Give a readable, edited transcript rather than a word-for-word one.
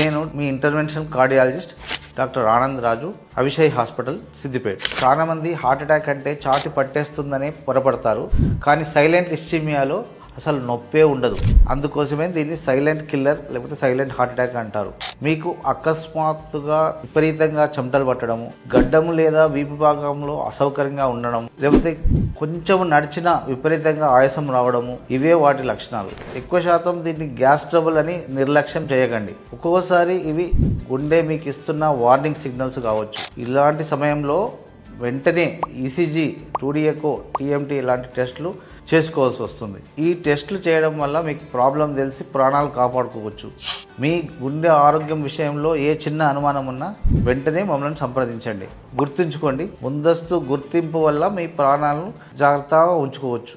నేను మీ interventional cardiologist doctor Anand రాజు, అవిషయ్ hospital, Siddipet. చాలా మంది హార్ట్ అటాక్ అంటే ఛాతి పట్టేస్తుందని పొరపడతారు, కానీ సైలెంట్ ఇస్చీమియాలో అసలు నొప్పే ఉండదు. అందుకోసమే దీన్ని సైలెంట్ కిల్లర్ లేకపోతే సైలెంట్ హార్ట్ అటాక్ అంటారు. మీకు అకస్మాత్తుగా విపరీతంగా చెమటలు పట్టడము, గడ్డము లేదా వీపు భాగంలో అసౌకర్యంగా ఉండడం, లేకపోతే కొంచెం నడిచినా విపరీతంగా ఆయాసం రావడము, ఇవే వాటి లక్షణాలు. ఎక్కువ శాతం దీన్ని గ్యాస్ ట్రబుల్ అని నిర్లక్ష్యం చేయకండి. ఒక్కొక్కసారి ఇవి గుండె మీకు ఇస్తున్న వార్నింగ్ సిగ్నల్స్ కావచ్చు. ఇలాంటి సమయంలో వెంటనే ఈసీజీ, 2D ఎకో, TMT ఇలాంటి టెస్టులు చేసుకోవాల్సి వస్తుంది. ఈ టెస్టులు చేయడం వల్ల మీకు ప్రాబ్లం తెలిసి ప్రాణాలు కాపాడుకోవచ్చు. మీ గుండె ఆరోగ్యం విషయంలో ఏ చిన్న అనుమానం ఉన్నా వెంటనే మమ్మల్ని సంప్రదించండి. గుర్తుంచుకోండి, ముందస్తు గుర్తింపు వల్ల మీ ప్రాణాలను జాగ్రత్తగా ఉంచుకోవచ్చు.